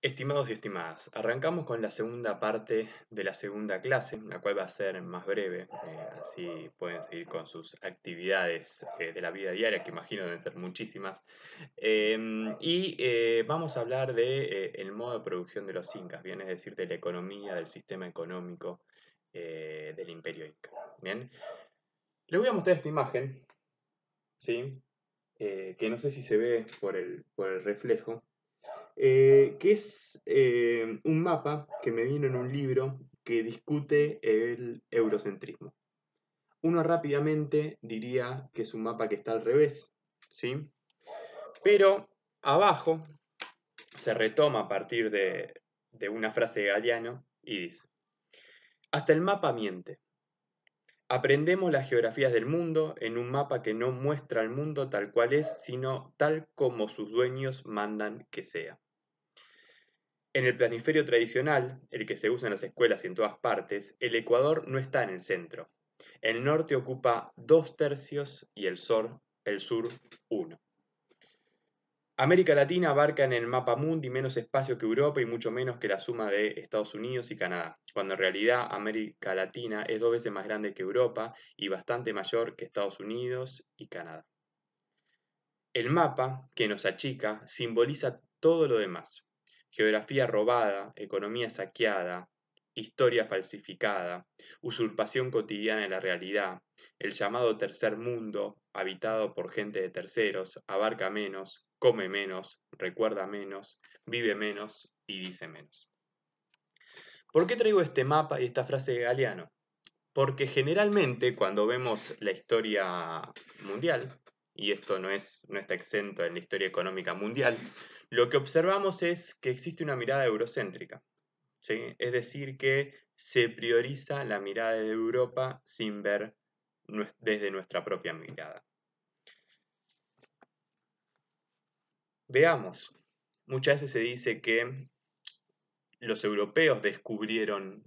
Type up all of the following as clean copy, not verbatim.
Estimados y estimadas, arrancamos con la segunda parte de la segunda clase, la cual va a ser más breve, así pueden seguir con sus actividades de la vida diaria, que imagino deben ser muchísimas. Vamos a hablar de el modo de producción de los incas, bien, es decir, de la economía, del sistema económico del Imperio Inca. Bien, les voy a mostrar esta imagen, ¿sí? Que no sé si se ve por el reflejo. Que es un mapa que me vino en un libro que discute el eurocentrismo. Uno rápidamente diría que es un mapa que está al revés, ¿sí? Pero abajo se retoma a partir de una frase de Galeano y dice: hasta el mapa miente. Aprendemos las geografías del mundo en un mapa que no muestra el mundo tal cual es, sino tal como sus dueños mandan que sea. En el planiferio tradicional, el que se usa en las escuelas y en todas partes, el Ecuador no está en el centro. El norte ocupa 2/3 y el sur 1. América Latina abarca en el mapa mundi menos espacio que Europa y mucho menos que la suma de Estados Unidos y Canadá, cuando en realidad América Latina es 2 veces más grande que Europa y bastante mayor que Estados Unidos y Canadá. El mapa, que nos achica, simboliza todo lo demás: geografía robada, economía saqueada, historia falsificada, usurpación cotidiana de la realidad, el llamado tercer mundo, habitado por gente de terceros, abarca menos, come menos, recuerda menos, vive menos y dice menos. ¿Por qué traigo este mapa y esta frase de Galeano? Porque generalmente cuando vemos la historia mundial, y esto no está exento en la historia económica mundial, lo que observamos es que existe una mirada eurocéntrica, ¿sí? Es decir, que se prioriza la mirada de Europa sin ver desde nuestra propia mirada. Veamos, muchas veces se dice que los europeos descubrieron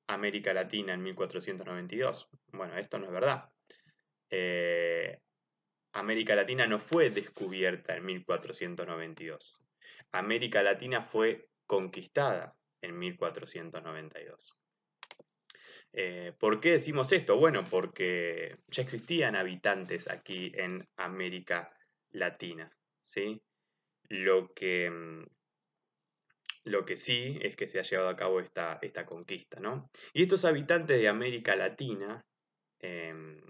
América Latina en 1492. Bueno, esto no es verdad. Eh, América Latina no fue descubierta en 1492. América Latina fue conquistada en 1492. ¿Por qué decimos esto? Bueno, porque ya existían habitantes aquí en América Latina, ¿sí? Lo que, lo que sí es que se ha llevado a cabo esta conquista, ¿no? Y estos habitantes de América Latina em,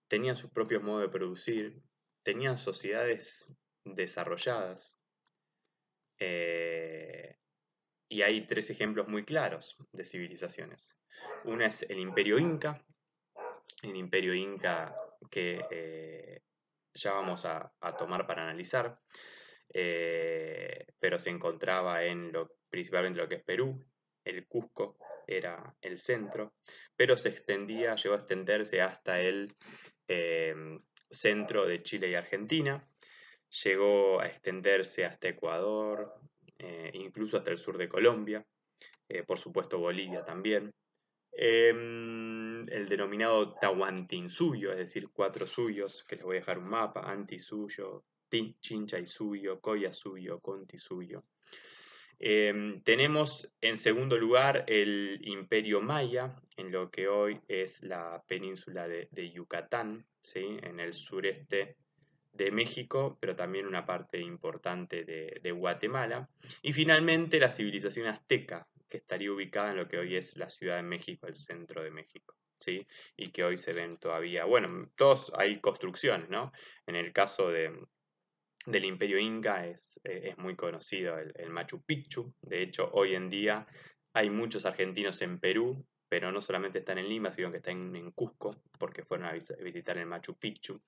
tenían sus propios modos de producir, tenían sociedades desarrolladas, eh, y hay tres ejemplos muy claros de civilizaciones. Una es el imperio inca que ya vamos a tomar para analizar, pero se encontraba principalmente lo que es Perú. El Cusco era el centro, pero llegó a extenderse hasta el eh, centro de Chile y Argentina, llegó a extenderse hasta Ecuador, incluso hasta el sur de Colombia, por supuesto Bolivia también. El denominado Tahuantinsuyo, es decir, 4 suyos, que les voy a dejar un mapa: Antisuyo, Chinchaysuyo, Collasuyo, Contisuyo. Tenemos en segundo lugar el Imperio Maya, en lo que hoy es la península de Yucatán, ¿sí? En el sureste de México, pero también una parte importante de Guatemala. Y finalmente la civilización azteca, que estaría ubicada en lo que hoy es la Ciudad de México, el centro de México, ¿sí? Y que hoy se ven todavía, bueno, todos hay construcciones, ¿no? En el caso del Imperio Inca es muy conocido el Machu Picchu. De hecho, hoy en día hay muchos argentinos en Perú, pero no solamente están en Lima, sino que están en Cusco, porque fueron a visitar el Machu Picchu.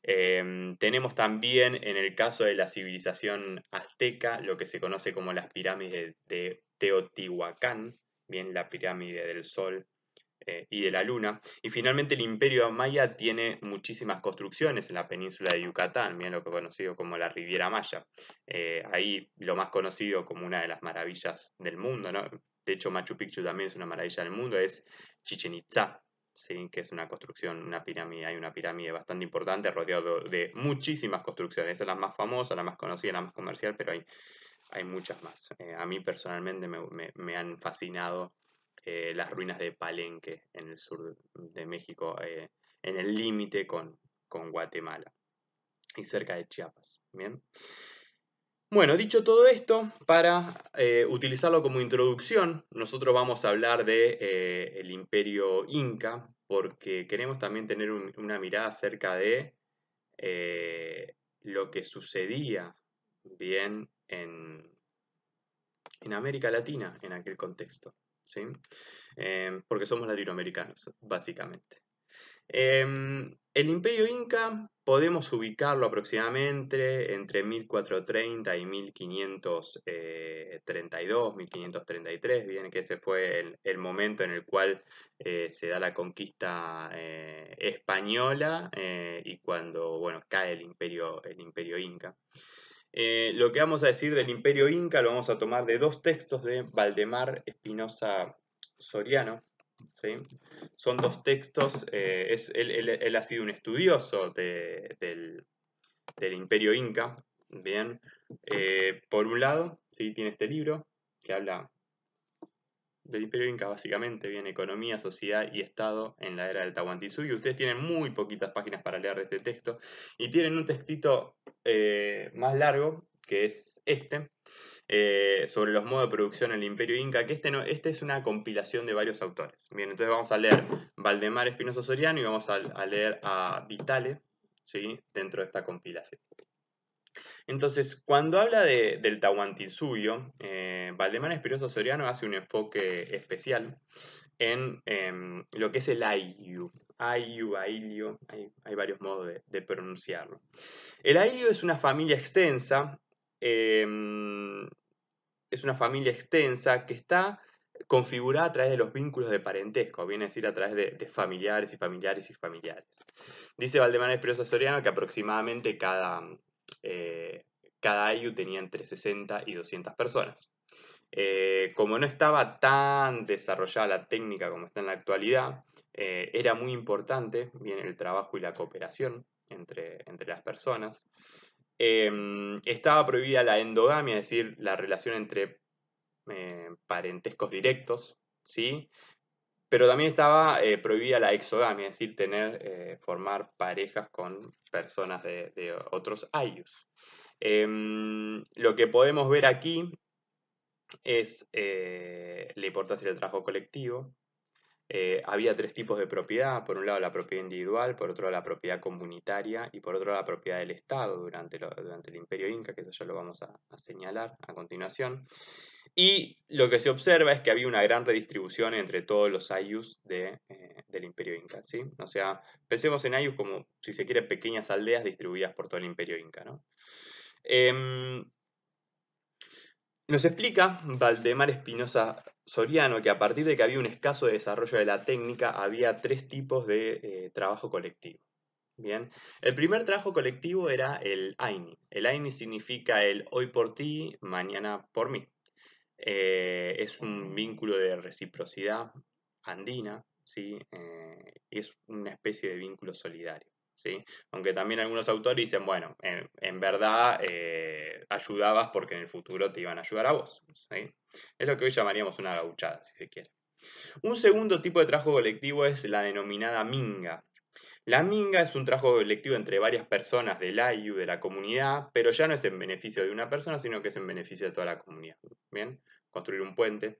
Tenemos también, en el caso de la civilización azteca, lo que se conoce como las pirámides de Teotihuacán, bien, la pirámide del Sol y de la Luna. Y finalmente el Imperio Maya tiene muchísimas construcciones en la península de Yucatán, bien, lo que es conocido como la Riviera Maya. Ahí lo más conocido como una de las maravillas del mundo, ¿no? De hecho, Machu Picchu también es una maravilla del mundo, es Chichen Itza, ¿sí? Que es una construcción, una pirámide, hay una pirámide bastante importante rodeado de muchísimas construcciones. Esa es la más famosa, la más conocida, la más comercial, pero hay muchas más. A mí personalmente me han fascinado las ruinas de Palenque en el sur de México, en el límite con Guatemala y cerca de Chiapas. Bien. Bueno, dicho todo esto, para utilizarlo como introducción, nosotros vamos a hablar de el Imperio Inca, porque queremos también tener una mirada acerca de lo que sucedía bien en América Latina en aquel contexto, ¿sí? Porque somos latinoamericanos, básicamente. El Imperio Inca podemos ubicarlo aproximadamente entre 1430 y 1532, 1533, bien, que ese fue el momento en el cual se da la conquista española y cuando, bueno, cae el Imperio Inca. Lo que vamos a decir del Imperio Inca lo vamos a tomar de dos textos de Valdemar Espinosa Soriano. ¿Sí? Son dos textos, él ha sido un estudioso del Imperio Inca. Bien, por un lado, ¿sí? Tiene este libro que habla del Imperio Inca, básicamente, bien, economía, sociedad y Estado en la era del Tahuantinsuyo. Ustedes tienen muy poquitas páginas para leer de este texto y tienen un textito más largo, que es este, sobre los modos de producción en el Imperio Inca, que este es una compilación de varios autores. Bien, entonces vamos a leer Valdemar Espinosa Soriano y vamos a leer a Vitale, ¿sí? Dentro de esta compilación. Entonces, cuando habla del Tahuantinsuyo, Valdemar Espinosa Soriano hace un enfoque especial en lo que es el Ayllu. Ayllu, hay varios modos de pronunciarlo. El Ayllu es una familia extensa, que está configurada a través de los vínculos de parentesco, viene a decir a través de familiares y familiares y familiares. Dice Valdemar Espinosa Soriano que aproximadamente cada Ayllu tenía entre 60 y 200 personas. Como no estaba tan desarrollada la técnica como está en la actualidad, era muy importante bien, el trabajo y la cooperación entre las personas. Estaba prohibida la endogamia, es decir, la relación entre parentescos directos, ¿sí? Pero también estaba prohibida la exogamia, es decir, formar parejas con personas de otros ayllus. Lo que podemos ver aquí es la importancia del trabajo colectivo. Había tres tipos de propiedad, por un lado la propiedad individual, por otro lado la propiedad comunitaria y por otro lado la propiedad del Estado durante el Imperio Inca, que eso ya lo vamos a señalar a continuación. Y lo que se observa es que había una gran redistribución entre todos los ayllus del Imperio Inca, ¿sí? O sea, pensemos en ayllus como, si se quiere, pequeñas aldeas distribuidas por todo el Imperio Inca, ¿no? Nos explica Valdemar Espinosa Soriano que a partir de que había un escaso desarrollo de la técnica, había tres tipos de trabajo colectivo. Bien, el primer trabajo colectivo era el AINI. El AINI significa el hoy por ti, mañana por mí. Es un vínculo de reciprocidad andina, ¿sí? Y es una especie de vínculo solidario. ¿Sí? Aunque también algunos autores dicen, bueno, en verdad ayudabas porque en el futuro te iban a ayudar a vos. ¿Sí? Es lo que hoy llamaríamos una gauchada, si se quiere. Un segundo tipo de trabajo colectivo es la denominada minga. La minga es un trabajo colectivo entre varias personas del AIU, de la comunidad, pero ya no es en beneficio de una persona, sino que es en beneficio de toda la comunidad. ¿Bien? Construir un puente,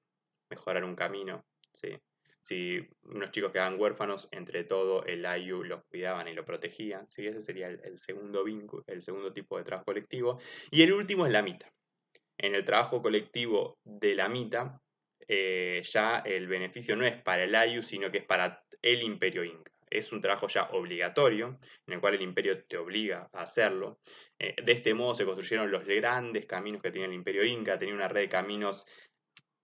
mejorar un camino, ¿sí? Si unos chicos quedaban huérfanos, entre todo el AIU los cuidaban y lo protegían, ¿sí? Ese sería el segundo vínculo, el segundo tipo de trabajo colectivo. Y el último es la mita. En el trabajo colectivo de la mita, ya el beneficio no es para el AIU, sino que es para el Imperio Inca. Es un trabajo ya obligatorio, en el cual el imperio te obliga a hacerlo. De este modo se construyeron los grandes caminos que tenía el Imperio Inca, tenía una red de caminos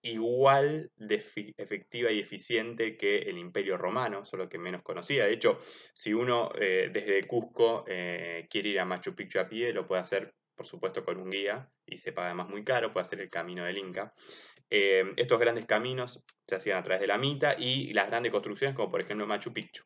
igual de efectiva y eficiente que el Imperio Romano, solo que menos conocida. De hecho, si uno desde Cusco quiere ir a Machu Picchu a pie, lo puede hacer por supuesto con un guía, y se paga además muy caro, puede hacer el camino del Inca. Estos grandes caminos se hacían a través de la Mita y las grandes construcciones, como por ejemplo Machu Picchu.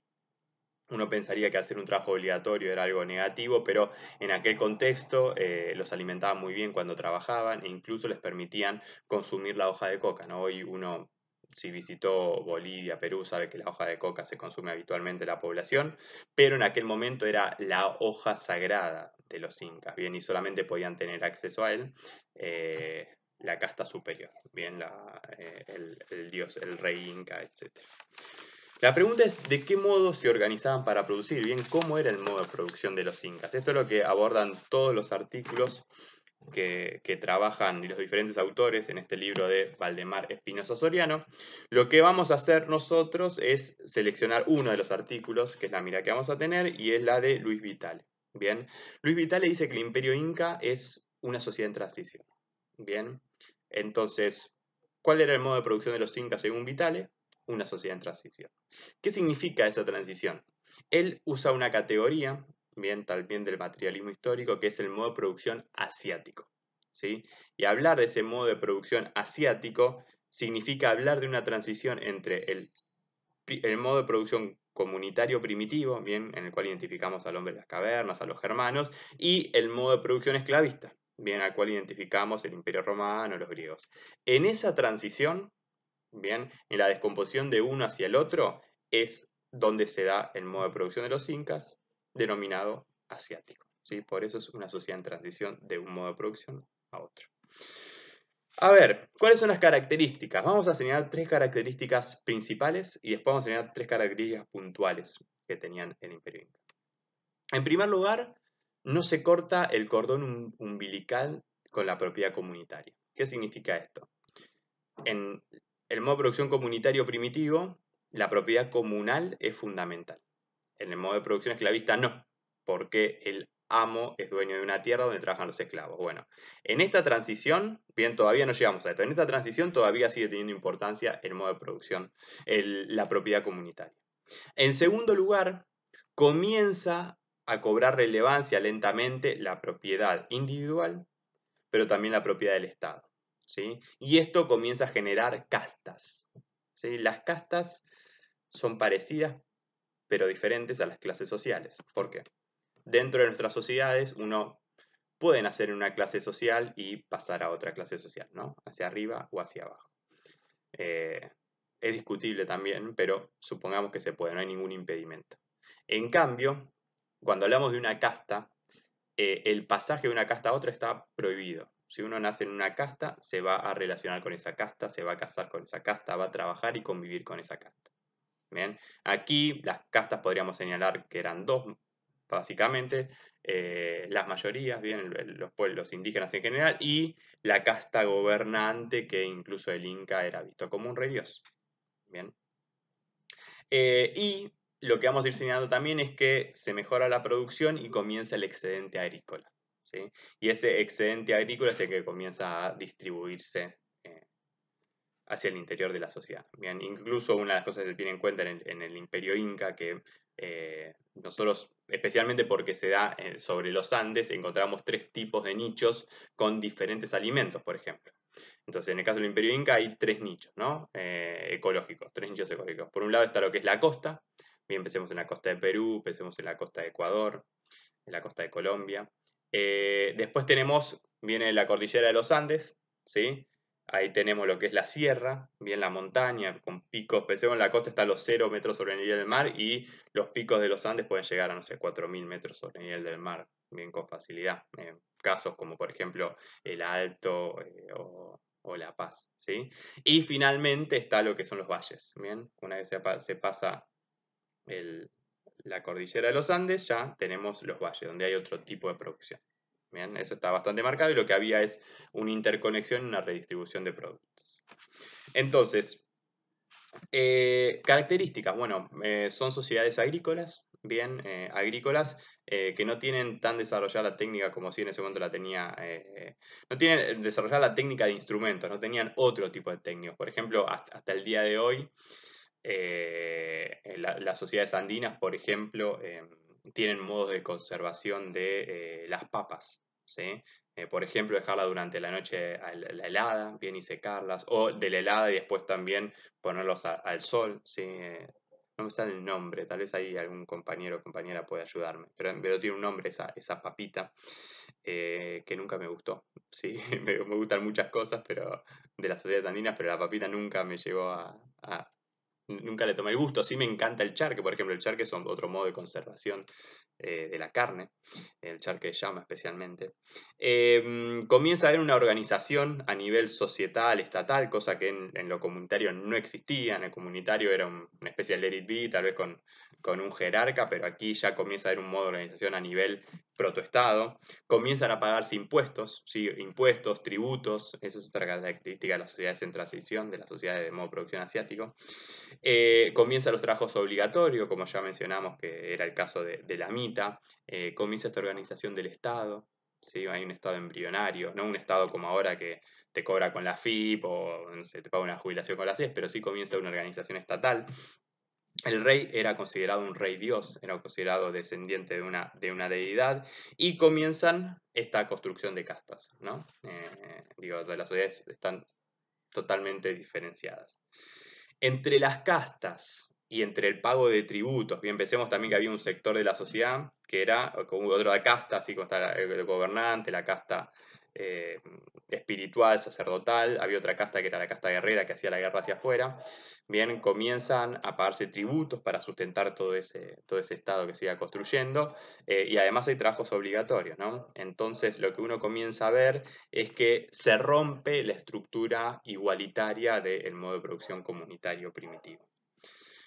Uno pensaría que hacer un trabajo obligatorio era algo negativo, pero en aquel contexto los alimentaban muy bien cuando trabajaban e incluso les permitían consumir la hoja de coca, ¿no? Hoy uno, si visitó Bolivia, Perú, sabe que la hoja de coca se consume habitualmente en la población, pero en aquel momento era la hoja sagrada de los incas, bien, y solamente podían tener acceso a él la casta superior, bien, el dios, el rey inca, etc. La pregunta es, ¿de qué modo se organizaban para producir? Bien, ¿cómo era el modo de producción de los incas? Esto es lo que abordan todos los artículos que trabajan los diferentes autores en este libro de Valdemar Espinosa Soriano. Lo que vamos a hacer nosotros es seleccionar uno de los artículos, que es la mira que vamos a tener, y es la de Luis Vitale. Bien, Luis Vitale dice que el imperio inca es una sociedad en transición. Bien, entonces, ¿cuál era el modo de producción de los incas según Vitale? Una sociedad en transición. ¿Qué significa esa transición? Él usa una categoría, bien, también del materialismo histórico, que es el modo de producción asiático, ¿sí? Y hablar de ese modo de producción asiático significa hablar de una transición entre el modo de producción comunitario primitivo, bien, en el cual identificamos al hombre de las cavernas, a los germanos, y el modo de producción esclavista, bien, al cual identificamos el Imperio Romano, los griegos. En esa transición, bien, en la descomposición de uno hacia el otro, es donde se da el modo de producción de los incas, denominado asiático, ¿sí? Por eso es una sociedad en transición de un modo de producción a otro. A ver, ¿cuáles son las características? Vamos a señalar 3 características principales y después vamos a señalar 3 características puntuales que tenían el Imperio Inca. En primer lugar, no se corta el cordón umbilical con la propiedad comunitaria. ¿Qué significa esto? En el modo de producción comunitario primitivo, la propiedad comunal es fundamental. En el modo de producción esclavista no, porque el amo es dueño de una tierra donde trabajan los esclavos. Bueno, en esta transición, bien, todavía no llegamos a esto, en esta transición todavía sigue teniendo importancia el modo de producción, la propiedad comunitaria. En segundo lugar, comienza a cobrar relevancia lentamente la propiedad individual, pero también la propiedad del Estado, ¿sí? Y esto comienza a generar castas, ¿sí? Las castas son parecidas, pero diferentes a las clases sociales. ¿Por qué? Dentro de nuestras sociedades, uno puede nacer en una clase social y pasar a otra clase social, ¿no? Hacia arriba o hacia abajo. Es discutible también, pero supongamos que se puede, no hay ningún impedimento. En cambio, cuando hablamos de una casta, el pasaje de una casta a otra está prohibido. Si uno nace en una casta, se va a relacionar con esa casta, se va a casar con esa casta, va a trabajar y convivir con esa casta. Bien, aquí las castas podríamos señalar que eran 2, básicamente, las mayorías, bien, los pueblos indígenas en general, y la casta gobernante, que incluso el Inca era visto como un rey dios. Bien. Y lo que vamos a ir señalando también es que se mejora la producción y comienza el excedente agrícola, ¿sí? Y ese excedente agrícola es el que comienza a distribuirse hacia el interior de la sociedad. Bien, incluso una de las cosas que se tiene en cuenta en el Imperio Inca, que nosotros, especialmente porque se da sobre los Andes, encontramos 3 tipos de nichos con diferentes alimentos, por ejemplo. Entonces, en el caso del Imperio Inca hay 3 nichos, ¿no? Ecológicos, 3 nichos ecológicos. Por un lado está lo que es la costa. Bien, empecemos en la costa de Perú, empecemos en la costa de Ecuador, en la costa de Colombia. Después viene la cordillera de los Andes, ¿sí? Ahí tenemos lo que es la sierra, bien la montaña, con picos, pensemos en la costa está a los 0 metros sobre el nivel del mar y los picos de los Andes pueden llegar a, no sé, 4000 metros sobre el nivel del mar, bien con facilidad. Casos como por ejemplo el Alto o La Paz, ¿sí? Y finalmente está lo que son los valles, bien, una vez se pasa la cordillera de los Andes, ya tenemos los valles, donde hay otro tipo de producción. Bien, eso está bastante marcado y lo que había es una interconexión y una redistribución de productos. Entonces, características, bueno, son sociedades agrícolas, bien, agrícolas, que no tienen tan desarrollada la técnica como si en ese momento la tenía, no tienen desarrollada la técnica de instrumentos, no tenían otro tipo de técnicos. Por ejemplo, hasta el día de hoy, las sociedades andinas, por ejemplo, tienen modos de conservación de las papas. ¿sí? Por ejemplo, dejarla durante la noche a la helada, bien, y secarlas, o de la helada y después también ponerlos al sol, ¿sí? No me sale el nombre, tal vez ahí algún compañero o compañera puede ayudarme, pero tiene un nombre esa papita que nunca me gustó, ¿sí? Me gustan muchas cosas pero de las sociedades andinas, pero la papita nunca me llegó nunca le tomé el gusto. Sí me encanta el charque, por ejemplo, el charque es otro modo de conservación de la carne, el charque de llama especialmente. Comienza a haber una organización a nivel societal, estatal, cosa que en lo comunitario no existía. En el comunitario era una especie de let it be, tal vez con un jerarca, pero aquí ya comienza a haber un modo de organización a nivel protoestado. Comienzan a pagarse impuestos, ¿sí? Impuestos, tributos, esa es otra característica de las sociedades en transición, de las sociedades de modo de producción asiático. Comienzan los trabajos obligatorios, como ya mencionamos que era el caso de la MITA. Comienza esta organización del Estado, ¿sí? Hay un Estado embrionario, no un Estado como ahora que te cobra con la FIP o no sé, te paga una jubilación con la CES, pero sí comienza una organización estatal. El rey era considerado un rey dios, era considerado descendiente de una deidad, y comienzan esta construcción de castas, ¿no? Digo, de las sociedades están totalmente diferenciadas. Entre las castas y entre el pago de tributos, bien, pensemos también que había un sector de la sociedad que era como otra casta, así como está el gobernante, la casta eh, espiritual, sacerdotal, había otra casta que era la casta guerrera que hacía la guerra hacia afuera. Bien, comienzan a pagarse tributos para sustentar todo ese estado que se iba construyendo, y además hay trabajos obligatorios, ¿no? Entonces lo que uno comienza a ver es que se rompe la estructura igualitaria del modo de producción comunitario primitivo.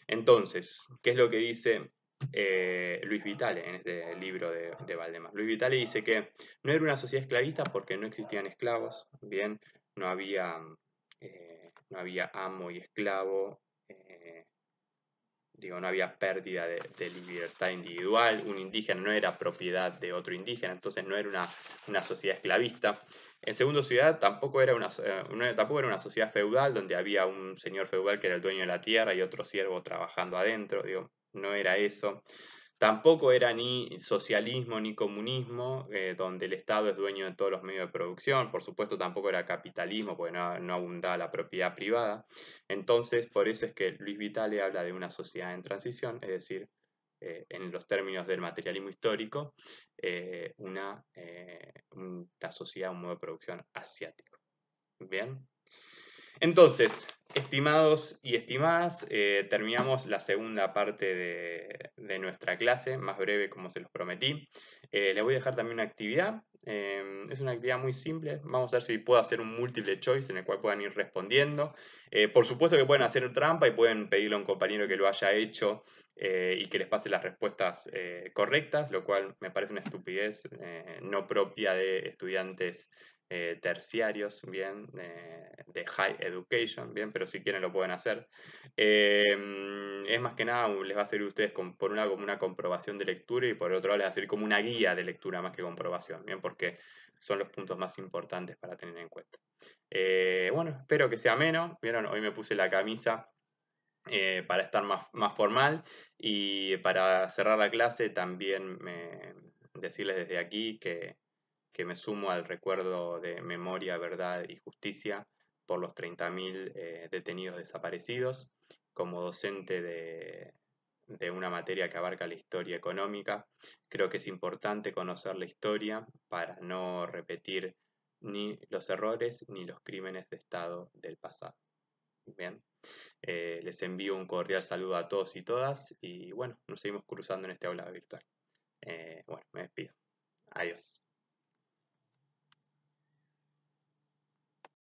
Entonces, ¿qué es lo que dice Luis Vitale en este libro de Valdemar? Luis Vitale dice que no era una sociedad esclavista porque no existían esclavos, bien, no había amo y esclavo, digo, no había pérdida de libertad individual, un indígena no era propiedad de otro indígena, entonces no era una sociedad esclavista. En segundo ciudad tampoco era una sociedad feudal donde había un señor feudal que era el dueño de la tierra y otro siervo trabajando adentro, digo, no era eso. Tampoco era ni socialismo ni comunismo, donde el Estado es dueño de todos los medios de producción. Por supuesto, tampoco era capitalismo, porque no abundaba la propiedad privada. Entonces, por eso es que Luis Vitale habla de una sociedad en transición, es decir, en los términos del materialismo histórico, la sociedad, un modo de producción asiático. Bien. Entonces, estimados y estimadas, terminamos la segunda parte de nuestra clase, más breve como se los prometí. Les voy a dejar también una actividad. Es una actividad muy simple. Vamos a ver si puedo hacer un múltiple choice en el cual puedan ir respondiendo. Por supuesto que pueden hacer trampa y pueden pedirle a un compañero que lo haya hecho y que les pase las respuestas correctas, lo cual me parece una estupidez no propia de estudiantes terciarios, bien, de high education, bien, pero si quieren lo pueden hacer. Es más que nada, les va a servir a ustedes por un lado como una comprobación de lectura y por otro lado les va a servir como una guía de lectura más que comprobación, bien, porque son los puntos más importantes para tener en cuenta. Bueno, espero que sea ameno. Vieron, hoy me puse la camisa para estar más formal y para cerrar la clase también decirles desde aquí que me sumo al recuerdo de Memoria, Verdad y Justicia por los 30.000 detenidos desaparecidos. Como docente de una materia que abarca la historia económica, creo que es importante conocer la historia para no repetir ni los errores ni los crímenes de Estado del pasado. Bien, les envío un cordial saludo a todos y todas y bueno, nos seguimos cruzando en este aula virtual. Bueno, me despido. Adiós.